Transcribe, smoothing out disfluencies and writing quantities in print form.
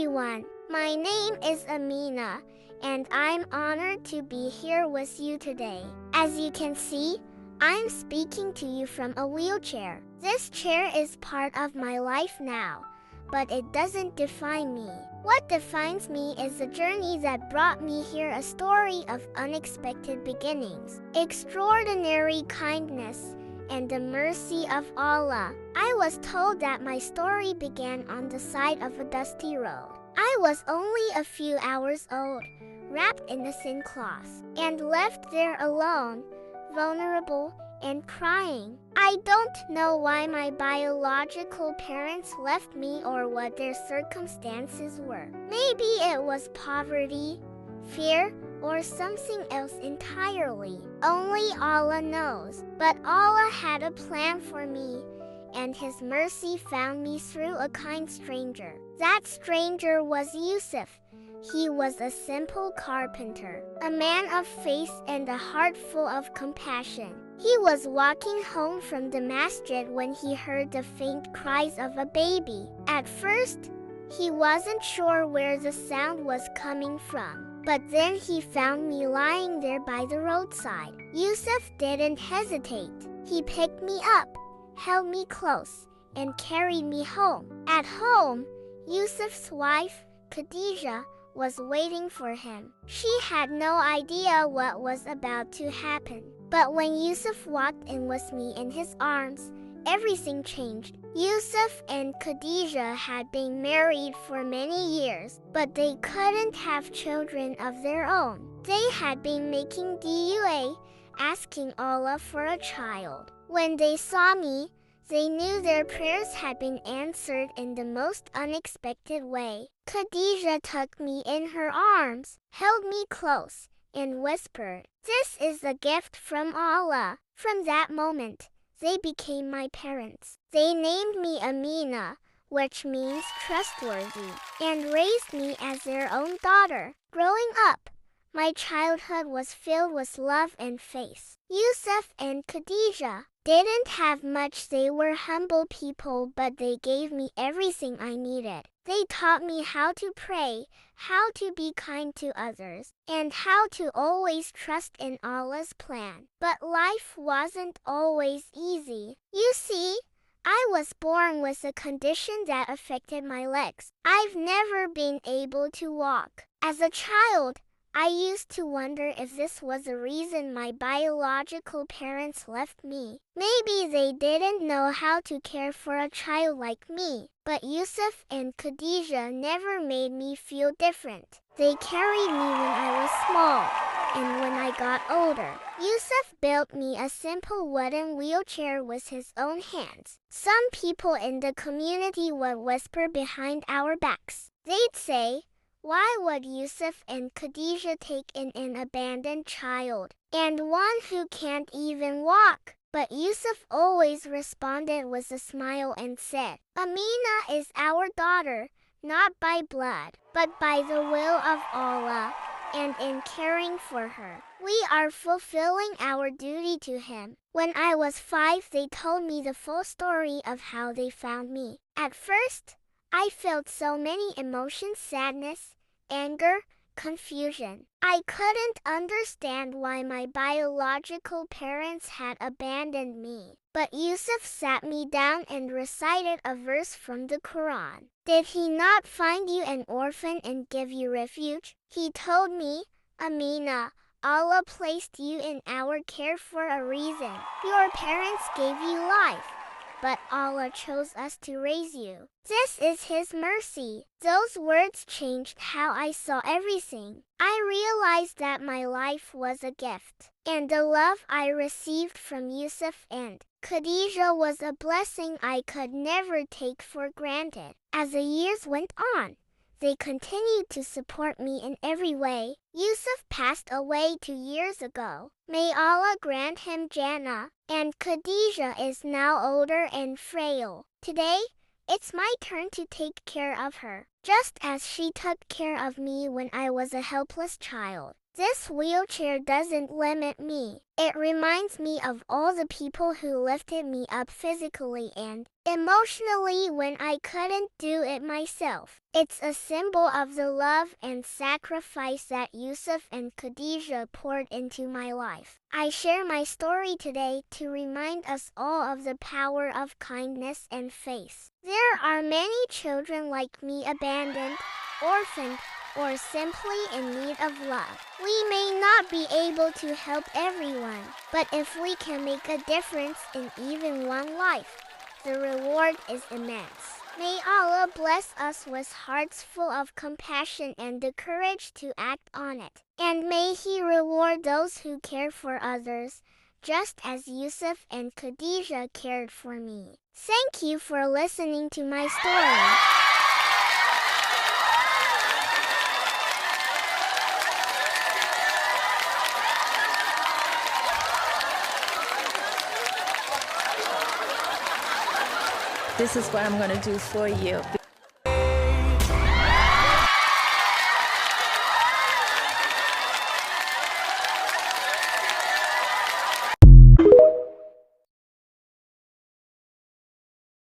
everyone. My name is Amina, and I'm honored to be here with you today. As you can see, I'm speaking to you from a wheelchair. This chair is part of my life now, but it doesn't define me. What defines me is the journey that brought me here, a story of unexpected beginnings, extraordinary kindness, and the mercy of Allah. I was told that my story began on the side of a dusty road. I was only a few hours old, wrapped in a thin cloth, and left there alone, vulnerable and crying. I don't know why my biological parents left me or what their circumstances were. Maybe it was poverty, fear, or something else entirely. Only Allah knows. But Allah had a plan for me, and His mercy found me through a kind stranger. That stranger was Yusuf. He was a simple carpenter, a man of faith and a heart full of compassion. He was walking home from the masjid when he heard the faint cries of a baby. At first, he wasn't sure where the sound was coming from. But then he found me lying there by the roadside. Yusuf didn't hesitate. He picked me up, held me close, and carried me home. At home, Yusuf's wife, Khadija, was waiting for him. She had no idea what was about to happen. But when Yusuf walked in with me in his arms, everything changed. Yusuf and Khadija had been married for many years, but they couldn't have children of their own. They had been making dua, asking Allah for a child. When they saw me, they knew their prayers had been answered in the most unexpected way. Khadija took me in her arms, held me close, and whispered, "This is a gift from Allah." From that moment, they became my parents. They named me Amina, which means trustworthy, and raised me as their own daughter. Growing up, my childhood was filled with love and faith. Yusuf and Khadija didn't have much. They were humble people, but they gave me everything I needed. They taught me how to pray, how to be kind to others, and how to always trust in Allah's plan. But life wasn't always easy. You see, I was born with a condition that affected my legs. I've never been able to walk. As a child, I used to wonder if this was the reason my biological parents left me. Maybe they didn't know how to care for a child like me. But Yusuf and Khadija never made me feel different. They carried me when I was small, and when I got older. Yusuf built me a simple wooden wheelchair with his own hands. Some people in the community would whisper behind our backs. They'd say, "Why would Yusuf and Khadija take in an abandoned child, and one who can't even walk?" But Yusuf always responded with a smile and said, "Amina is our daughter, not by blood, but by the will of Allah, and in caring for her, we are fulfilling our duty to Him." When I was 5, they told me the full story of how they found me. At first, I felt so many emotions: sadness, anger, confusion. I couldn't understand why my biological parents had abandoned me. But Yusuf sat me down and recited a verse from the Qur'an. "Did He not find you an orphan and give you refuge?" He told me, "Amina, Allah placed you in our care for a reason. Your parents gave you life, but Allah chose us to raise you. This is His mercy." Those words changed how I saw everything. I realized that my life was a gift, and the love I received from Yusuf and Khadija was a blessing I could never take for granted. As the years went on, they continued to support me in every way. Yusuf passed away 2 years ago. May Allah grant him Jannah. And Khadija is now older and frail. Today, it's my turn to take care of her, just as she took care of me when I was a helpless child. This wheelchair doesn't limit me. It reminds me of all the people who lifted me up physically and emotionally when I couldn't do it myself. It's a symbol of the love and sacrifice that Yusuf and Khadija poured into my life. I share my story today to remind us all of the power of kindness and faith. There are many children like me abandoned, orphaned, or simply in need of love. We may not be able to help everyone, but if we can make a difference in even one life, the reward is immense. May Allah bless us with hearts full of compassion and the courage to act on it. And may He reward those who care for others, just as Yusuf and Khadija cared for me. Thank you for listening to my story. This is what I'm going to do for you.